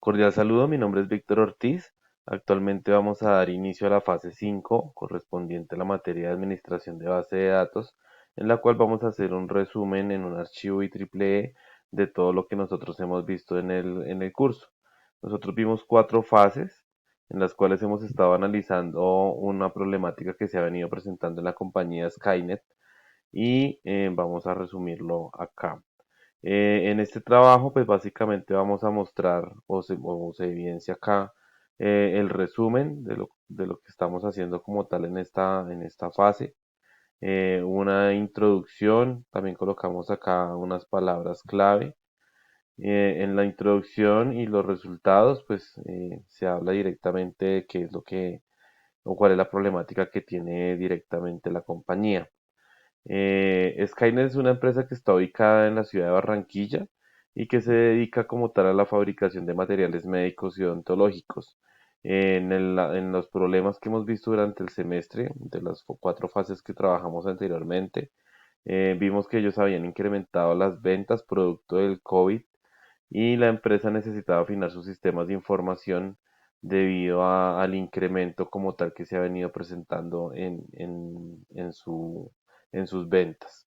Cordial saludo, mi nombre es Víctor Ortiz. Actualmente vamos a dar inicio a la fase 5, correspondiente a la materia de administración de base de datos, en la cual vamos a hacer un resumen en un archivo IEEE de todo lo que nosotros hemos visto en el curso. Nosotros vimos 4 fases en las cuales hemos estado analizando una problemática que se ha venido presentando en la compañía Skynet y vamos a resumirlo acá. En este trabajo, pues básicamente vamos a mostrar o se evidencia acá el resumen de lo que estamos haciendo como tal en esta fase. Una introducción, también colocamos acá unas palabras clave. En la introducción y los resultados, pues se habla directamente de qué es lo que o cuál es la problemática que tiene directamente la compañía. Skynet es una empresa que está ubicada en la ciudad de Barranquilla y que se dedica como tal a la fabricación de materiales médicos y odontológicos. En los problemas que hemos visto durante el semestre, de las 4 fases que trabajamos anteriormente, vimos que ellos habían incrementado las ventas producto del COVID y la empresa necesitaba afinar sus sistemas de información debido al incremento como tal que se ha venido presentando en sus ventas.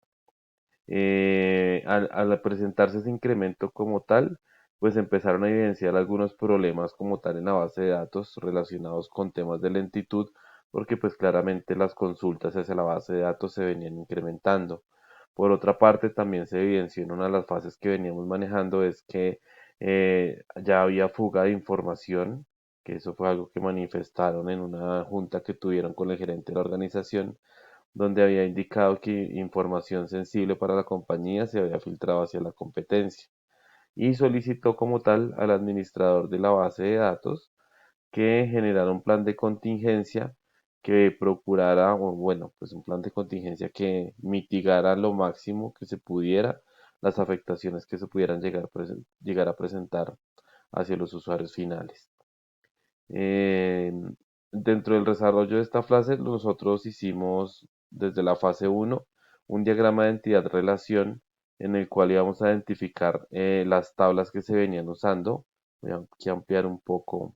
Al presentarse ese incremento como tal, pues empezaron a evidenciar algunos problemas como tal en la base de datos relacionados con temas de lentitud, porque pues claramente las consultas hacia la base de datos se venían incrementando. Por otra parte, también se evidenció en una de las fases que veníamos manejando es que ya había fuga de información, que eso fue algo que manifestaron en una junta que tuvieron con el gerente de la organización, donde había indicado que información sensible para la compañía se había filtrado hacia la competencia y solicitó como tal al administrador de la base de datos que generara un plan de contingencia que procurara, o bueno, pues un plan de contingencia que mitigara lo máximo que se pudiera las afectaciones que se pudieran llegar a presentar hacia los usuarios finales. Eh, Dentro del desarrollo de esta fase, nosotros hicimos desde la fase uno un diagrama de entidad-relación en el cual íbamos a identificar las tablas que se venían usando. Voy a aquí ampliar un poco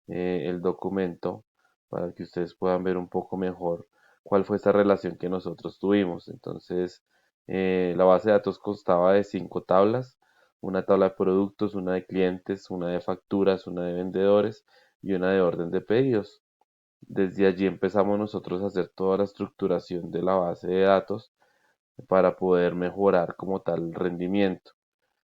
el documento para que ustedes puedan ver un poco mejor cuál fue esta relación que nosotros tuvimos. Entonces, la base de datos constaba de 5 tablas, una tabla de productos, una de clientes, una de facturas, una de vendedores y una de orden de pedidos. Desde allí empezamos nosotros a hacer toda la estructuración de la base de datos para poder mejorar como tal el rendimiento.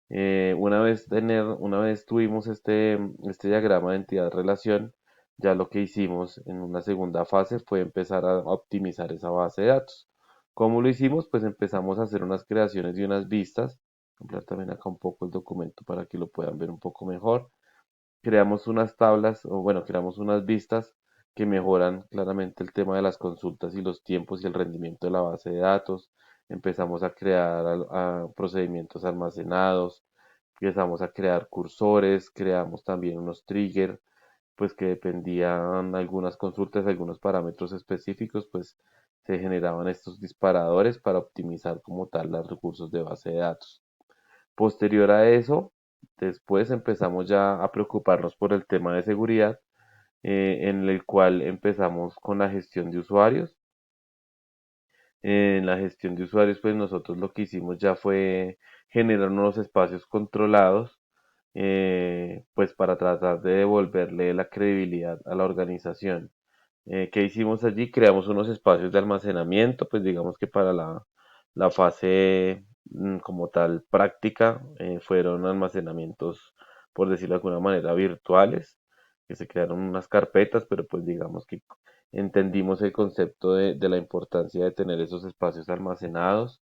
Una vez tuvimos este diagrama de entidad-relación, ya lo que hicimos en una segunda fase fue empezar a optimizar esa base de datos. ¿Cómo lo hicimos? Pues empezamos a hacer unas creaciones de unas vistas. Voy a ampliar también acá un poco el documento para que lo puedan ver un poco mejor. Creamos unas tablas, o bueno, creamos unas vistas que mejoran claramente el tema de las consultas y los tiempos y el rendimiento de la base de datos. Empezamos a crear procedimientos almacenados, empezamos a crear cursores, creamos también unos triggers, pues que dependían algunas consultas, algunos parámetros específicos, pues se generaban estos disparadores para optimizar como tal los recursos de base de datos. Posterior a eso, después empezamos ya a preocuparnos por el tema de seguridad, en el cual empezamos con la gestión de usuarios. En la gestión de usuarios, pues nosotros lo que hicimos ya fue generar unos espacios controlados, pues para tratar de devolverle la credibilidad a la organización. ¿Qué hicimos allí? Creamos unos espacios de almacenamiento, pues digamos que para la fase como tal práctica fueron almacenamientos, por decirlo de alguna manera, virtuales, que se crearon unas carpetas, pero pues digamos que entendimos el concepto de la importancia de tener esos espacios almacenados.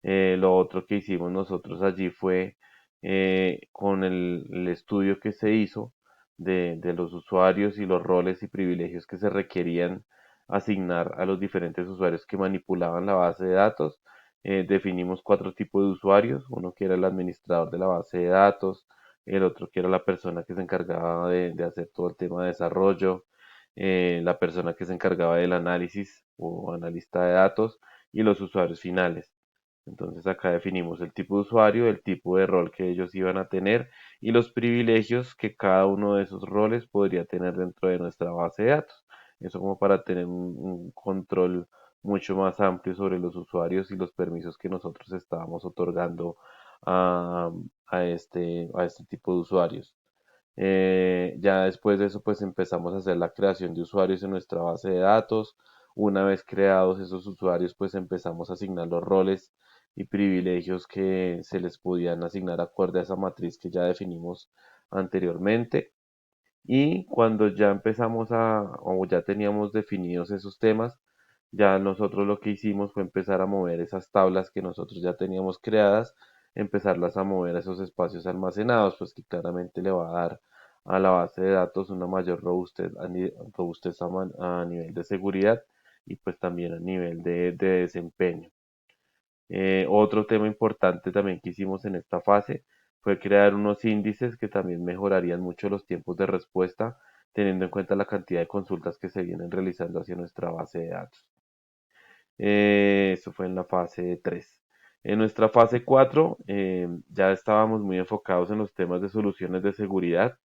Lo otro que hicimos nosotros allí fue con el estudio que se hizo de los usuarios y los roles y privilegios que se requerían asignar a los diferentes usuarios que manipulaban la base de datos. Definimos 4 tipos de usuarios, uno que era el administrador de la base de datos, el otro que era la persona que se encargaba de hacer todo el tema de desarrollo, la persona que se encargaba del análisis o analista de datos y los usuarios finales. Entonces acá definimos el tipo de usuario, el tipo de rol que ellos iban a tener y los privilegios que cada uno de esos roles podría tener dentro de nuestra base de datos. Eso como para tener un control mucho más amplio sobre los usuarios y los permisos que nosotros estábamos otorgando a, a este tipo de usuarios. Ya después de eso, pues empezamos a hacer la creación de usuarios en nuestra base de datos. Una vez creados esos usuarios, pues empezamos a asignar los roles y privilegios que se les podían asignar acorde a esa matriz que ya definimos anteriormente. Y cuando ya empezamos o ya teníamos definidos esos temas, ya nosotros lo que hicimos fue empezar a mover esas tablas que nosotros ya teníamos creadas, empezarlas a mover a esos espacios almacenados, pues que claramente le va a dar a la base de datos una mayor robustez a nivel de seguridad y pues también a nivel de desempeño. Otro tema importante también que hicimos en esta fase fue crear unos índices que también mejorarían mucho los tiempos de respuesta, teniendo en cuenta la cantidad de consultas que se vienen realizando hacia nuestra base de datos. Eso fue en la fase 3. En nuestra fase 4 ya estábamos muy enfocados en los temas de soluciones de seguridad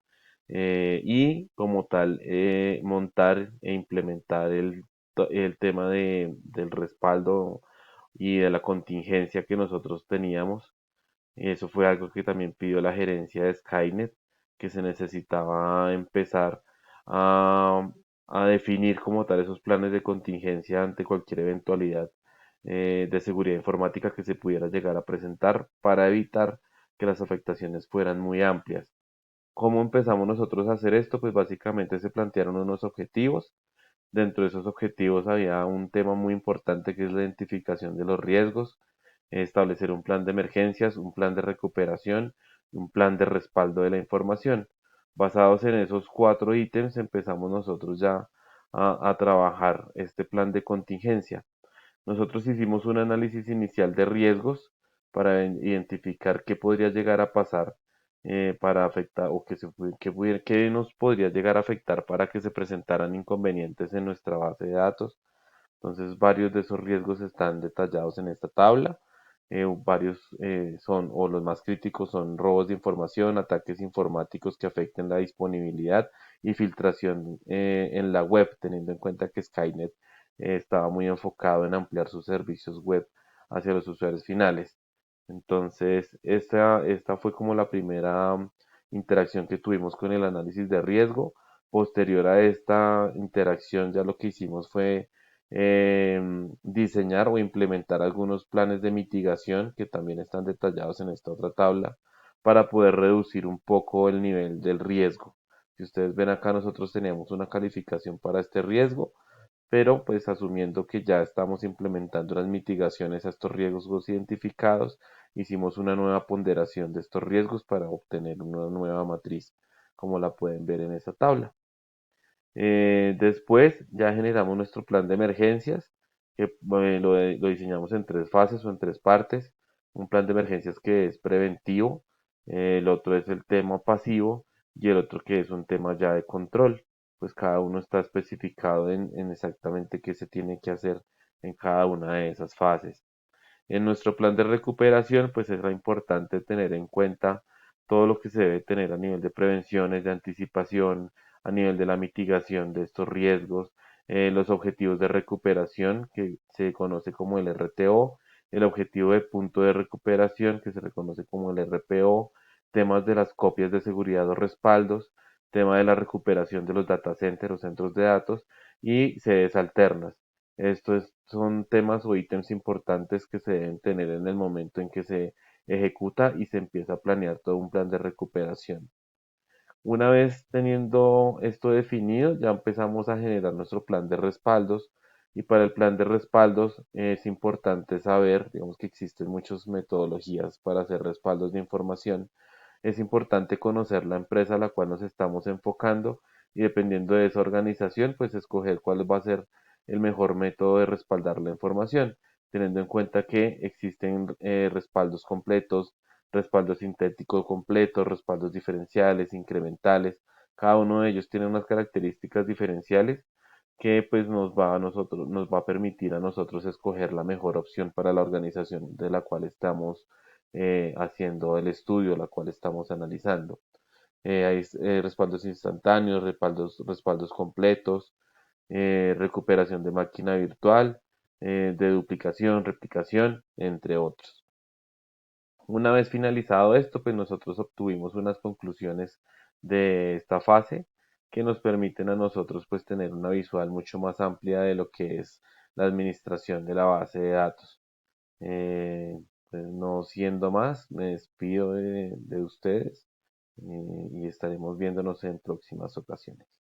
y como tal montar e implementar el tema del respaldo y de la contingencia que nosotros teníamos. Eso fue algo que también pidió la gerencia de Skynet, que se necesitaba empezar a, a definir como tal esos planes de contingencia ante cualquier eventualidad de seguridad informática que se pudiera llegar a presentar para evitar que las afectaciones fueran muy amplias. ¿Cómo empezamos nosotros a hacer esto? Pues básicamente se plantearon unos objetivos. Dentro de esos objetivos había un tema muy importante que es la identificación de los riesgos, establecer un plan de emergencias, un plan de recuperación y un plan de respaldo de la información. Basados en esos cuatro ítems empezamos nosotros ya a trabajar este plan de contingencia. Nosotros hicimos un análisis inicial de riesgos para identificar qué podría llegar a pasar para afectar o qué nos podría llegar a afectar para que se presentaran inconvenientes en nuestra base de datos. Entonces, varios de esos riesgos están detallados en esta tabla. Varios son, o los más críticos son robos de información, ataques informáticos que afecten la disponibilidad y filtración en la web, teniendo en cuenta que Skynet estaba muy enfocado en ampliar sus servicios web hacia los usuarios finales. Entonces, esta fue como la primera interacción que tuvimos con el análisis de riesgo. Posterior a esta interacción, ya lo que hicimos fue diseñar o implementar algunos planes de mitigación que también están detallados en esta otra tabla para poder reducir un poco el nivel del riesgo. Si ustedes ven acá, nosotros teníamos una calificación para este riesgo, pero pues asumiendo que ya estamos implementando las mitigaciones a estos riesgos identificados, hicimos una nueva ponderación de estos riesgos para obtener una nueva matriz, como la pueden ver en esta tabla. Después ya generamos nuestro plan de emergencias, que lo diseñamos en tres fases o en tres partes. Un plan de emergencias que es preventivo, el otro es el tema pasivo y el otro que es un tema ya de control. Pues cada uno está especificado en exactamente qué se tiene que hacer en cada una de esas fases. En nuestro plan de recuperación, pues es importante tener en cuenta todo lo que se debe tener a nivel de prevenciones, de anticipación, a nivel de la mitigación de estos riesgos, los objetivos de recuperación, que se conoce como el RTO, el objetivo de punto de recuperación, que se reconoce como el RPO, temas de las copias de seguridad o respaldos, tema de la recuperación de los data centers o centros de datos y sedes alternas. Son temas o ítems importantes que se deben tener en el momento en que se ejecuta y se empieza a planear todo un plan de recuperación. Una vez teniendo esto definido, ya empezamos a generar nuestro plan de respaldos y para el plan de respaldos es importante saber, digamos que existen muchas metodologías para hacer respaldos de información. Es importante conocer la empresa a la cual nos estamos enfocando y dependiendo de esa organización, pues escoger cuál va a ser el mejor método de respaldar la información, teniendo en cuenta que existen respaldos completos, respaldos sintéticos completos, respaldos diferenciales, incrementales. Cada uno de ellos tiene unas características diferenciales, que pues nos va a permitir a nosotros escoger la mejor opción para la organización de la cual estamos haciendo el estudio, la cual estamos analizando. Hay respaldos instantáneos, respaldos completos, recuperación de máquina virtual, de duplicación, replicación, entre otros. Una vez finalizado esto, pues nosotros obtuvimos unas conclusiones de esta fase que nos permiten a nosotros pues tener una visual mucho más amplia de lo que es la administración de la base de datos. Eh, pues no siendo más, me despido de ustedes y estaremos viéndonos en próximas ocasiones.